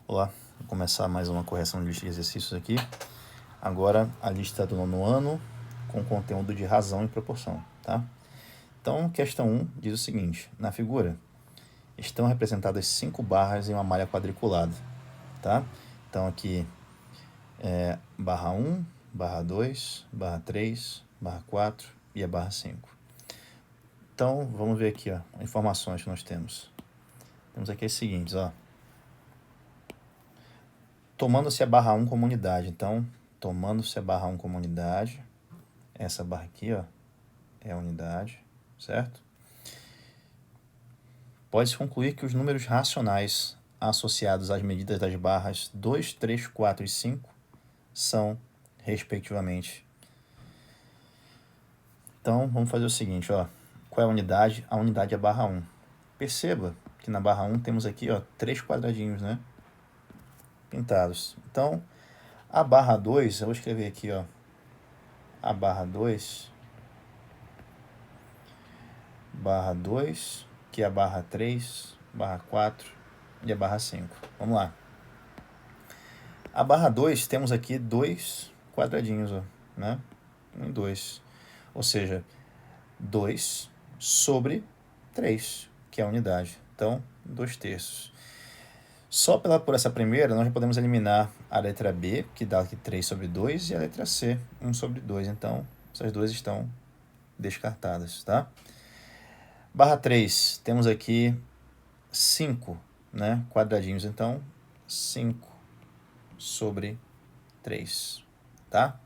Olá, vou começar mais uma correção de lista de exercícios aqui. Agora a lista do 9º ano com conteúdo de razão e proporção, tá? Então, questão 1 diz o seguinte: na figura estão representadas 5 barras em uma malha quadriculada, tá? Então aqui barra 1, barra 2, barra 3, barra 4 e a barra 5. Então, vamos ver aqui, ó, informações que nós temos. Temos aqui as seguintes, ó. Tomando-se a barra 1 como unidade. Então, tomando-se a barra 1 como unidade, essa barra aqui, ó, é a unidade, certo? Pode-se concluir que os números racionais associados às medidas das barras 2, 3, 4 e 5 são, respectivamente. Então, vamos fazer o seguinte, ó. Qual é a unidade? A unidade é a barra 1. Perceba que na barra 1 temos aqui, ó, 3 quadradinhos, né? Pintados. Então, a barra 2, eu vou escrever aqui, ó, a barra 2, que é a barra 3, barra 4 e a barra 5. Vamos lá. A barra 2, temos aqui 2 quadradinhos, ó, né? 1 e 2. Ou seja, 2 sobre 3, que é a unidade. Então, 2/3. Só por essa primeira, nós já podemos eliminar a letra B, que dá aqui 3 sobre 2, e a letra C, 1 sobre 2. Então, essas duas estão descartadas, tá? Barra 3, temos aqui 5, né, quadradinhos. Então, 5 sobre 3, tá?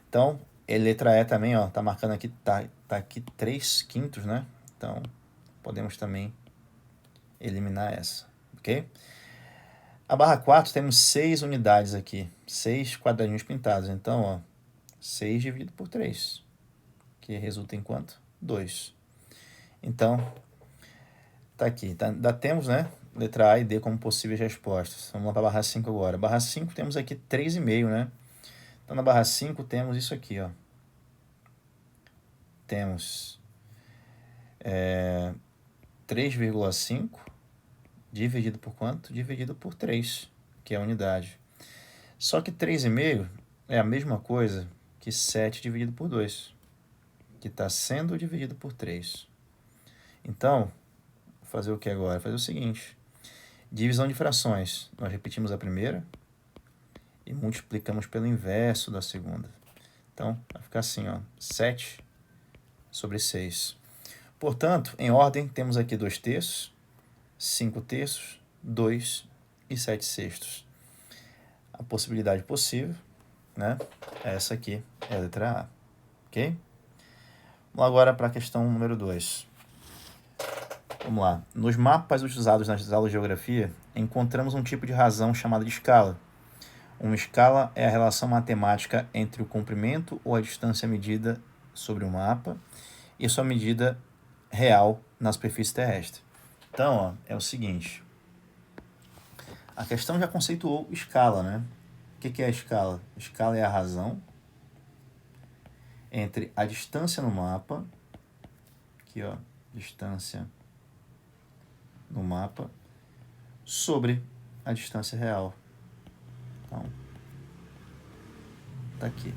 Então, a letra E também, ó, tá marcando aqui, tá aqui 3/5, né? Então, podemos também eliminar essa, ok? A barra 4 temos 6 unidades aqui, 6 quadradinhos pintados. Então, ó, 6 dividido por 3, que resulta em quanto? 2. Então, tá aqui. Ainda temos, né, letra A e D como possíveis respostas. Vamos lá para a barra 5 agora. Barra 5 temos aqui 3,5, né? Então, na barra 5 temos isso aqui, ó. Temos 3,5 dividido por quanto? Dividido por 3, que é a unidade. Só que 3,5 é a mesma coisa que 7 dividido por 2, que está sendo dividido por 3. Então, vou fazer o que agora? Vou fazer o seguinte. Divisão de frações. Nós repetimos a primeira e multiplicamos pelo inverso da segunda. Então, vai ficar assim, ó, 7 sobre 6. Portanto, em ordem, temos aqui 2/3, 5/3, 2 e 7/6. A possibilidade possível, né, é essa aqui, é a letra A, ok? Vamos agora para a questão número 2. Vamos lá. Nos mapas utilizados nas aulas de geografia, encontramos um tipo de razão chamada de escala. Uma escala é a relação matemática entre o comprimento ou a distância medida sobre o mapa e sua medida real na superfície terrestre. Então, ó, é o seguinte. A questão já conceituou escala, né? O que é a escala? Escala é a razão entre a distância no mapa, aqui, ó, distância no mapa, sobre a distância real. Então, tá aqui.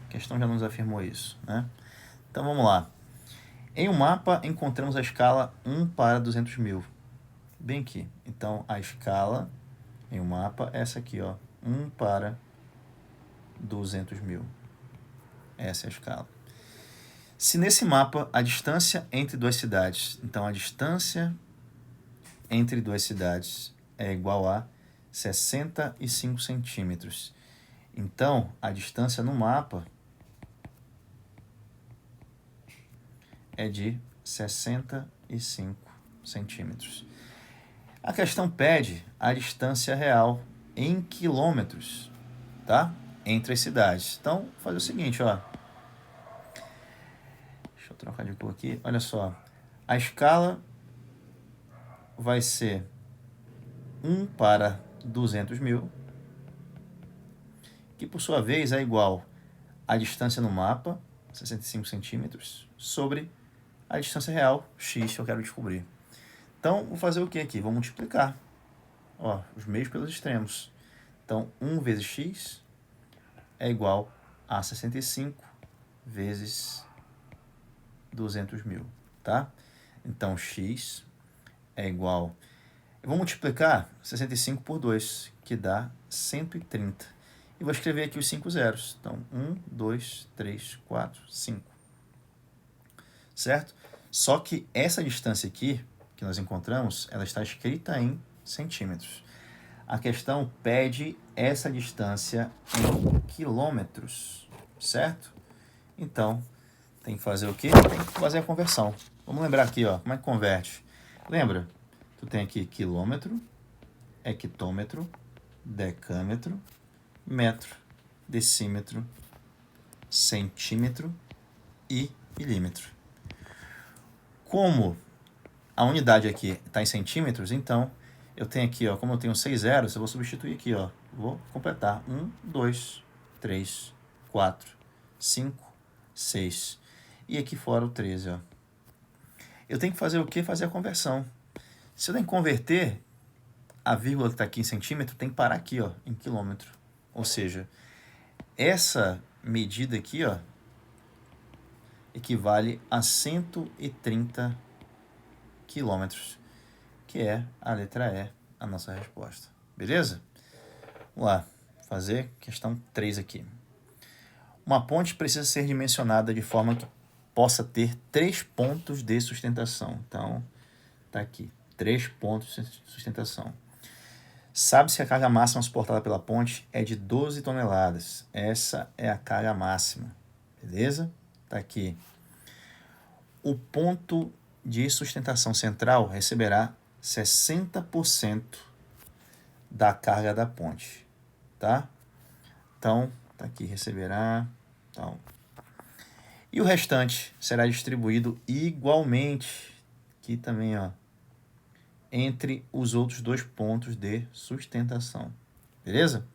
A questão já nos afirmou isso, né? Então, vamos lá. Em um mapa, encontramos a escala 1 para 200 mil. Bem aqui. Então, a escala em um mapa é essa aqui, ó, 1 para 200 mil. Essa é a escala. Se nesse mapa a distância entre duas cidades, então a distância entre duas cidades é igual a 65 centímetros. Então, a distância no mapa é de 65 centímetros. A questão pede a distância real em quilômetros, tá? Entre as cidades. Então, vou fazer o seguinte, ó. Deixa eu trocar de cor aqui. Olha só. A escala vai ser 1 para 200 mil, que por sua vez é igual à distância no mapa, 65 centímetros, sobre a distância real, x, que eu quero descobrir. Então, vou fazer o que aqui? Vou multiplicar. ó, os meios pelos extremos. Então, 1 vezes x é igual a 65 vezes 200.000, tá? Então, x é igual... Eu vou multiplicar 65 por 2, que dá 130. E vou escrever aqui os 5 zeros. Então, 1, 2, 3, 4, 5. Certo? Só que essa distância aqui, que nós encontramos, ela está escrita em centímetros. A questão pede essa distância em quilômetros, certo? Então, tem que fazer o quê? Tem que fazer a conversão. Vamos lembrar aqui, ó, como é que converte. Lembra? Tu tem aqui quilômetro, hectômetro, decâmetro, metro, decímetro, centímetro e milímetro. Como a unidade aqui está em centímetros, então eu tenho aqui, ó, como eu tenho 6 zeros, eu vou substituir aqui, ó, vou completar 1, 2, 3, 4, 5, 6 e aqui fora o 13, ó. Eu tenho que fazer o quê? Fazer a conversão. Se eu tenho que converter, a vírgula que está aqui em centímetro tem que parar aqui, ó, em quilômetro. Ou seja, essa medida aqui, ó, equivale a 130 quilômetros, que é a letra E, a nossa resposta. Beleza? Vamos lá, fazer questão 3 aqui. Uma ponte precisa ser dimensionada de forma que possa ter 3 pontos de sustentação. Então, tá aqui, 3 pontos de sustentação. Sabe-se que a carga máxima suportada pela ponte é de 12 toneladas. Essa é a carga máxima. Beleza? Tá aqui. O ponto de sustentação central receberá 60% da carga da ponte, tá? Então, tá aqui, receberá, então. E o restante será distribuído igualmente, aqui também, ó, entre os outros 2 pontos de sustentação, beleza?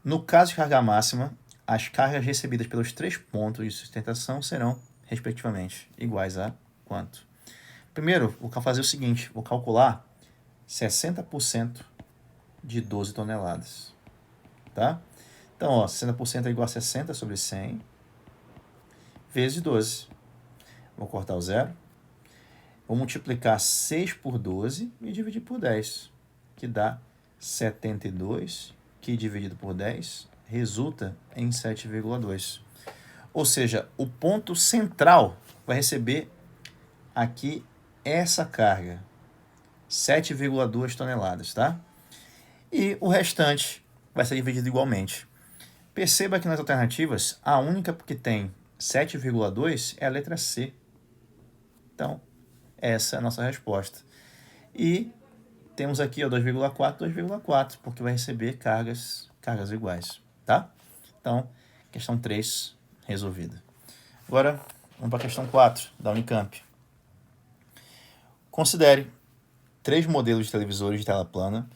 No caso de carga máxima, as cargas recebidas pelos 3 pontos de sustentação serão, respectivamente, iguais a quanto? Primeiro, vou fazer o seguinte, vou calcular 60% de 12 toneladas, tá? Então, ó, 60% é igual a 60 sobre 100 vezes 12. Vou cortar o zero. Vou multiplicar 6 por 12 e dividir por 10, que dá 72, que dividido por 10 resulta em 7,2. Ou seja, o ponto central vai receber aqui essa carga, 7,2 toneladas, tá? E o restante vai ser dividido igualmente. Perceba que nas alternativas, a única que tem 7,2 é a letra C. Então, essa é a nossa resposta. E temos aqui 2,4, 2,4, porque vai receber cargas iguais, tá? Então, questão 3 resolvida. Agora, vamos para a questão 4 da Unicamp. Considere 3 modelos de televisores de tela plana,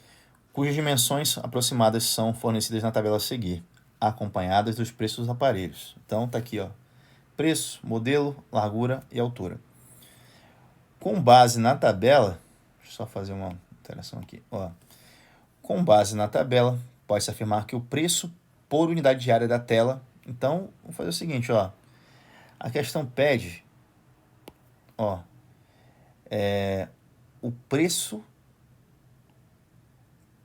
cujas dimensões aproximadas são fornecidas na tabela a seguir, acompanhadas dos preços dos aparelhos. Então, tá aqui, ó, preço, modelo, largura e altura. Com base na tabela, deixa eu só fazer uma alteração aqui, ó. Com base na tabela, pode-se afirmar que o preço por unidade diária da tela... Então, vamos fazer o seguinte, ó. A questão pede, ó, o preço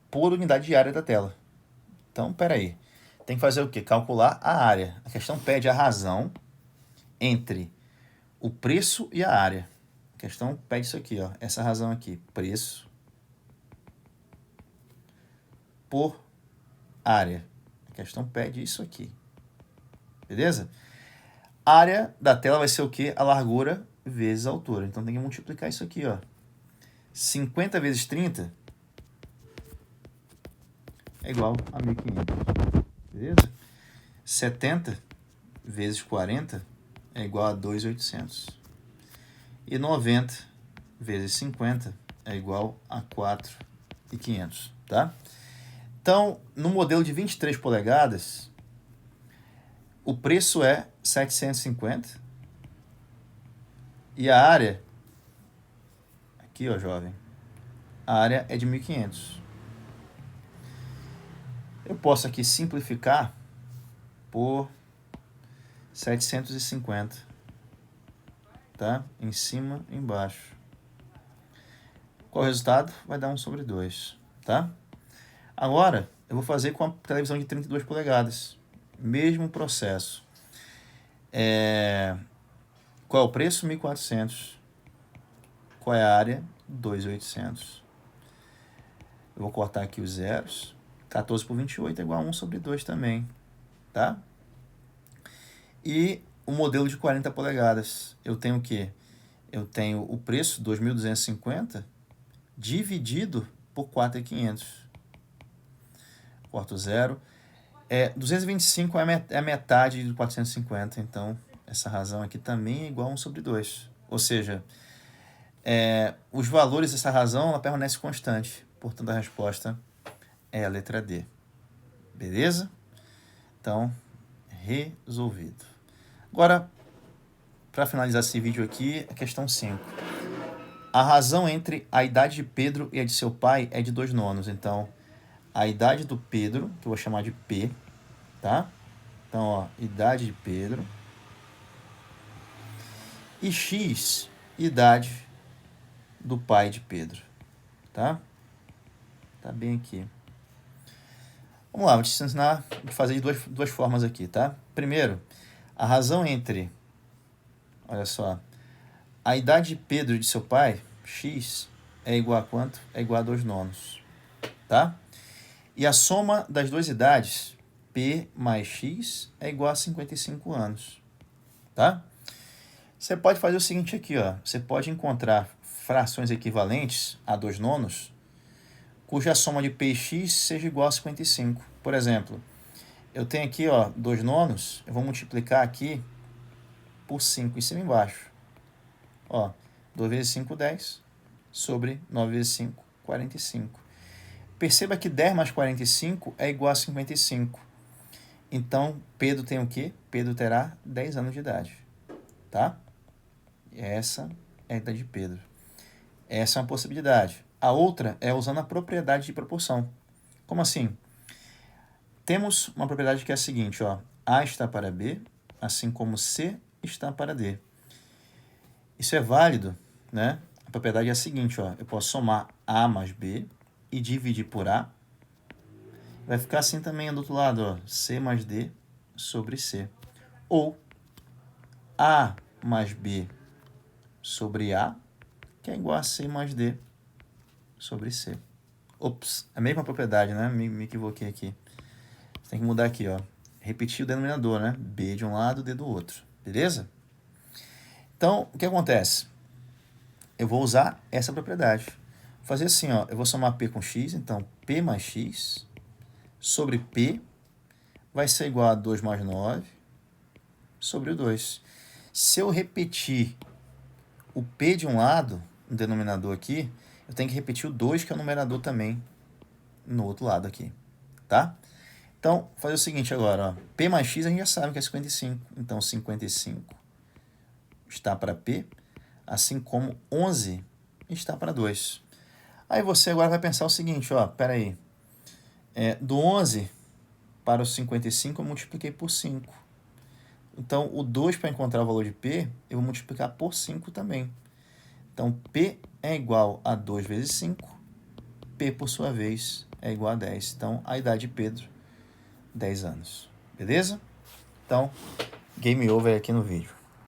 por unidade diária da tela. Então, peraí. Tem que fazer o quê? Calcular a área. A questão pede a razão entre o preço e a área. A questão pede isso aqui, ó. Essa razão aqui. Preço por área. A questão pede isso aqui. Beleza? A área da tela vai ser o quê? A largura vezes a altura. Então, tem que multiplicar isso aqui, ó. 50 vezes 30 é igual a 1.500. Beleza? 70 vezes 40 é igual a 2.800. E 90 vezes 50 é igual a 4.500, tá? Então, no modelo de 23 polegadas, o preço é 750 e a área, aqui, ó, jovem, a área é de 1.500. Eu posso aqui simplificar por 750, tá? Em cima e embaixo. Qual é o resultado? Vai dar 1/2, tá? Agora, eu vou fazer com a televisão de 32 polegadas. Mesmo processo. Qual é o preço? 1.400. Qual é a área? 2.800. Eu vou cortar aqui os zeros. 14 por 28 é igual a 1/2 também, tá? E o modelo de 40 polegadas. Eu tenho o quê? Eu tenho o preço, 2.250, dividido por 4.500. Corto zero. 225 é a metade de 450, então essa razão aqui também é igual a 1/2. Ou seja, os valores dessa razão ela permanece constante. Portanto, a resposta é a letra D. Beleza? Então, resolvido. Agora, para finalizar esse vídeo aqui, a questão 5. A razão entre a idade de Pedro e a de seu pai é de 2/9. Então, a idade do Pedro, que eu vou chamar de P, tá? Então, ó, idade de Pedro. E X, idade do pai de Pedro, tá? Tá bem aqui. Vamos lá, vou te ensinar a fazer de duas formas aqui, tá? Primeiro, a razão entre, olha só, a idade de Pedro e de seu pai, X, é igual a quanto? É igual a 2/9, tá? E a soma das duas idades, P mais X, é igual a 55 anos, tá? Você pode fazer o seguinte aqui, ó. Você pode encontrar frações equivalentes a 2/9, cuja soma de P e X seja igual a 55. Por exemplo, eu tenho aqui, ó, 2/9, eu vou multiplicar aqui por 5 em cima e embaixo. Ó, 2 vezes 5, 10, sobre 9 vezes 5, 45. Perceba que 10 mais 45 é igual a 55. Então, Pedro tem o quê? Pedro terá 10 anos de idade, tá? Essa é a idade de Pedro. Essa é uma possibilidade. A outra é usando a propriedade de proporção. Como assim? Temos uma propriedade que é a seguinte, ó. A está para B, assim como C está para D. Isso é válido, né? A propriedade é a seguinte, ó. Eu posso somar A mais B e dividir por A. Vai ficar assim também do outro lado, ó. C mais D sobre C. Ou A mais B sobre A, que é igual a C mais D sobre C. Ops, a mesma propriedade, né? Me equivoquei aqui. Você tem que mudar aqui, ó. Repetir o denominador, né? B de um lado, D do outro. Beleza? Então, o que acontece? Eu vou usar essa propriedade. Vou fazer assim, ó. Eu vou somar P com X, então P mais X sobre P vai ser igual a 2 mais 9 sobre o 2. Se eu repetir o P de um lado, no denominador aqui, eu tenho que repetir o 2, que é o numerador também, no outro lado aqui, tá? Então, vou fazer o seguinte agora, ó. P mais X a gente já sabe que é 55. Então, 55 está para P, assim como 11 está para 2. Aí você agora vai pensar o seguinte, ó, pera aí. Do 11 para o 55 eu multipliquei por 5. Então, o 2 para encontrar o valor de P, eu vou multiplicar por 5 também. Então, P é igual a 2 vezes 5. P, por sua vez, é igual a 10. Então, a idade de Pedro, 10 anos. Beleza? Então, game over aqui no vídeo.